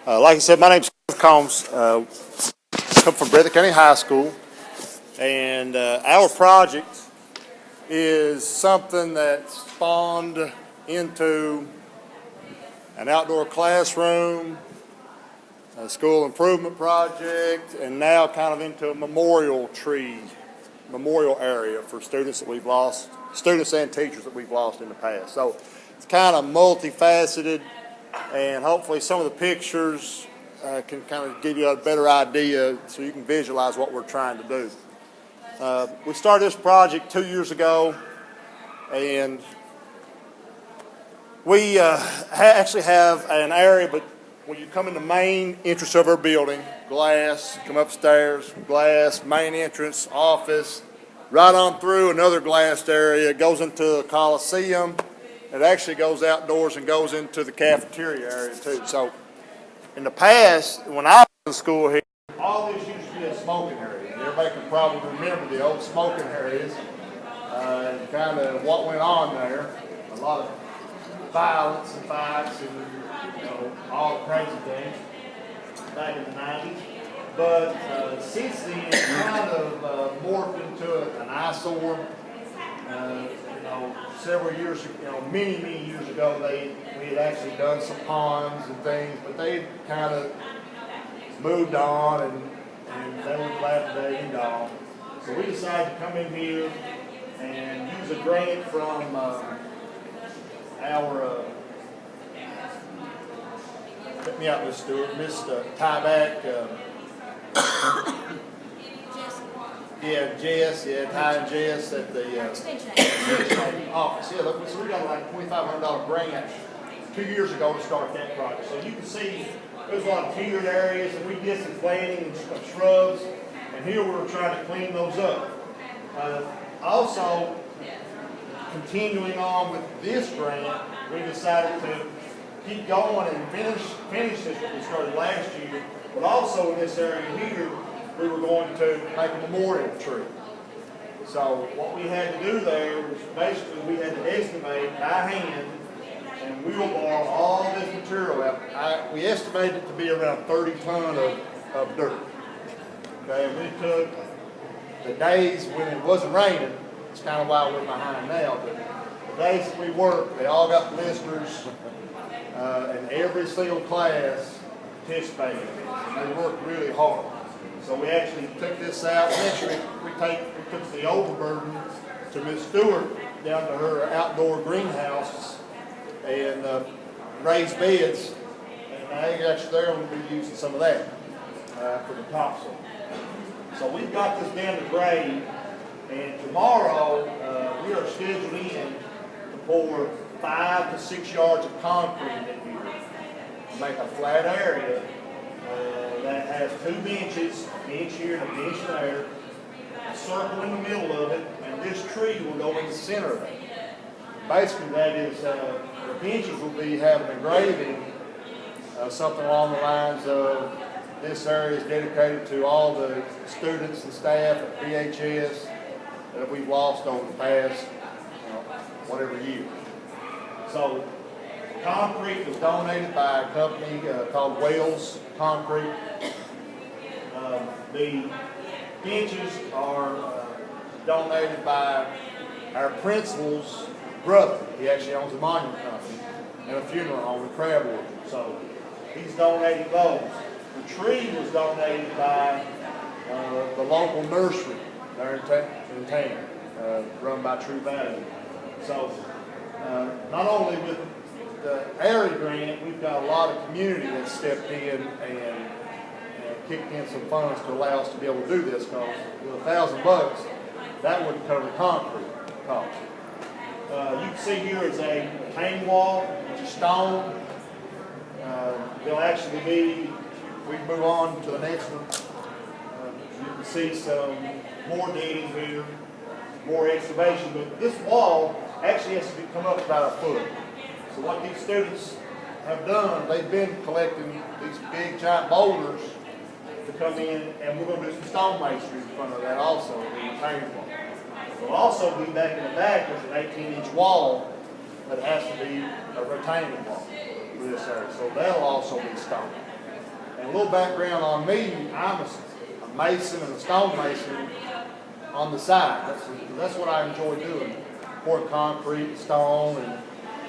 Like I said, my name's Kenneth Combs. Come from Breathitt County High School, and our project is something that spawned into an outdoor classroom, a school improvement project, and now kind of into a memorial area for students that we've lost, students and teachers that we've lost in the past. So it's kind of multifaceted, and hopefully some of the pictures can kind of give you a better idea so you can visualize what we're trying to do. We started this project 2 years ago, and we actually have an area, but when you come in the main entrance of our building, glass, come upstairs, glass, main entrance, office, right on through another glassed area, it goes into the Coliseum. It actually goes outdoors and goes into the cafeteria area too. So in the past, when I was in school here, all this used to be a smoking area. Everybody can probably remember the old smoking areas and kind of what went on there. A lot of violence and fights and all the crazy things back in the 90s. But since then, it's kind of morphed into an eyesore. Several years, many years ago, we had actually done some ponds and things, but they kind of moved on and they were dilapidated and gone. So we decided to come in here and use a grant from our help me out, Miss Stewart, Miss Tyback. Jess, Ty and Jess at the office. Yeah, look, so we got like a $2,500 grant 2 years ago to start that project. So you can see there's a lot of tiered areas, and we did some planting and shrubs, and here we're trying to clean those up. Also, continuing on with this grant, we decided to keep going and finish this what we started last year, but also in this area here, we were going to make a memorial tree. So what we had to do there was basically we had to estimate by hand and wheelbarrow all this material out. We estimated it to be around 30 tons of dirt. Okay, and we took the days when it wasn't raining. It's kind of why we're behind now, but the days that we worked, they all got blisters, and every single class participated. And they worked really hard. So we actually took this out. Eventually, we took the overburden to Miss Stewart down to her outdoor greenhouse and raised beds. And actually, there we'll be using some of that for the topsoil. So we've got this down to grade, and tomorrow we are scheduled in to pour 5 to 6 yards of concrete in here to make a flat area. That has 2 benches, a bench here and a bench there, a circle in the middle of it, and this tree will go in the center of it. Basically, that is, the benches will be having a engraving, something along the lines of this area is dedicated to all the students and staff at BHS that we've lost over the past, whatever year. So, concrete was donated by a company called Wales Concrete. The benches are donated by our principal's brother. He actually owns a monument company and a funeral home in Crabwood. So he's donating those. The tree was donated by the local nursery there in Tanner, run by True Value. So not only with the ARI grant, we've got a lot of community that stepped in and kicked in some funds to allow us to be able to do this, because with $1,000, that wouldn't cover the concrete cost. You can see here is a retaining wall, which is stone. There'll actually be, we move on to the next one, you can see some more digging here, more excavation, but this wall actually has to come up about 1 foot. So what these students have done, they've been collecting these big giant boulders to come in, and we're going to do some stone masonry in front of that also, the retaining wall. We'll also be back in the back, there's an 18-inch wall that has to be a retaining wall for this area. So that'll also be stone. And a little background on me, I'm a mason and a stonemason on the side. That's what I enjoy doing, pouring concrete, stone, and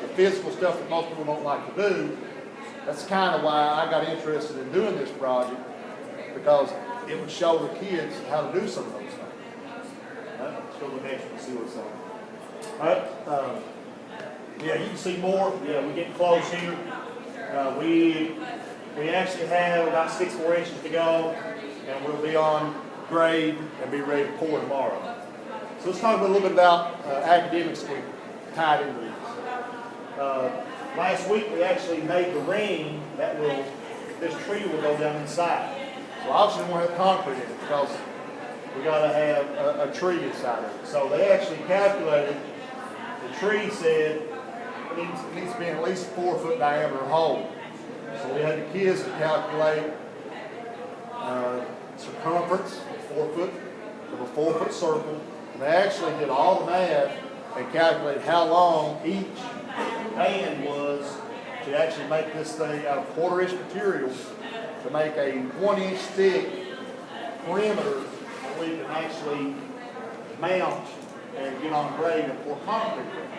the physical stuff that most people don't like to do. That's kind of why I got interested in doing this project, because it would show the kids how to do some of those things. Let's go to the next one and see what's on. All right. Yeah, you can see more. Yeah, we're getting close here. We actually have about 6 more inches to go, and we'll be on grade and be ready to pour tomorrow. So let's talk a little bit about academics that we tied into these. Last week we actually made the ring that this tree will go down inside. So obviously we won't have concrete in it because we got to have a tree inside of it. So they actually calculated, the tree said it needs to be at least 4 foot diameter hole. So we had the kids to calculate circumference, 4 foot, of a 4 foot circle. And they actually did all the math and calculated how long each band was to actually make this thing out of 1/4 inch material to make a 1 inch thick perimeter that we can actually mount and get on grade and pour concrete with.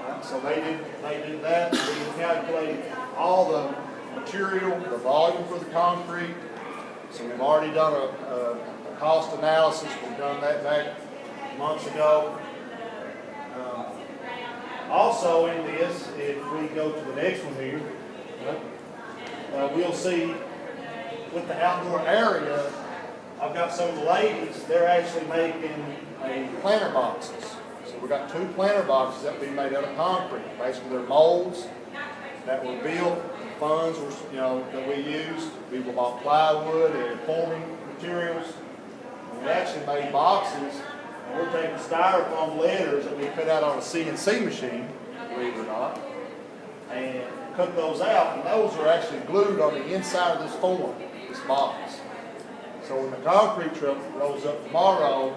Right, so they did that. We calculated all the material, the volume for the concrete. So we've already done a cost analysis. We've done that back months ago. Also in this, if we go to the next one here, we'll see with the outdoor area, I've got some of the ladies, they're actually making planter boxes. So we've got 2 planter boxes that will be made out of concrete. Basically they're molds that were built, funds were, that we used. We bought plywood and forming materials. And we actually made boxes. We're taking styrofoam letters that we cut out on a CNC machine, believe it or not, and cut those out, and those are actually glued on the inside of this form, this box. So when the concrete truck rolls up tomorrow,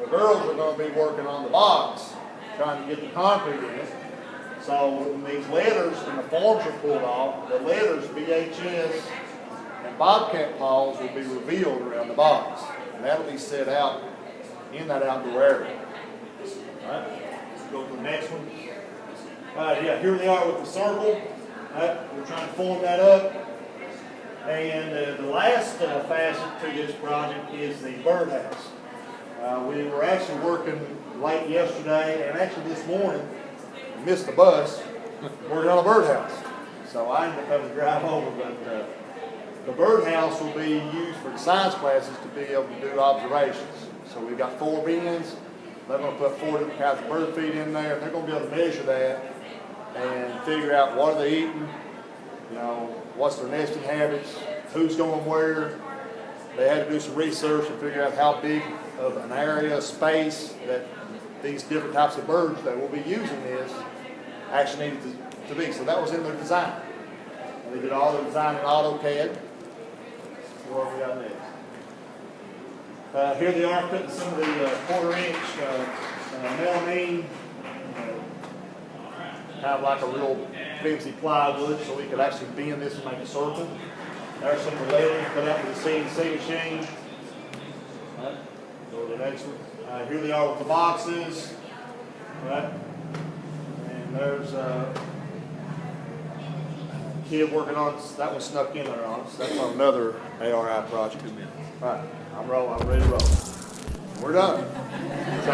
the girls are going to be working on the box, trying to get the concrete in it. So when these letters and the forms are pulled off, the letters, BHS and Bobcat paws, will be revealed around the box, and that'll be set out in that outdoor area. All right, let's go to the next one. All right, yeah, here they are with the circle. All right, we're trying to form that up. And the last facet to this project is the birdhouse. We were actually working late yesterday, and actually this morning, we missed the bus, working on a birdhouse. So I ended up having to drive over, but the birdhouse will be used for the science classes to be able to do observations. So we've got 4 bins. They're going to put 4 different kinds of bird feed in there. They're going to be able to measure that and figure out what are they eating, what's their nesting habits, who's going where. They had to do some research and figure out how big of an area, space that these different types of birds that will be using this actually needed to be. So that was in their design. And they did all the design in AutoCAD. What have we got next? Here they are putting some of the 1/4 inch melamine, kind of like a real fancy plywood, so we could actually bend this and make a circle. There's some of the letters put out with the CNC machine. Right. Go to the next one. Here they are with the boxes. Right. And there's a kid working on that one snuck in there on us. That's on another ARI project. All right. I'm ready to roll. We're done. So.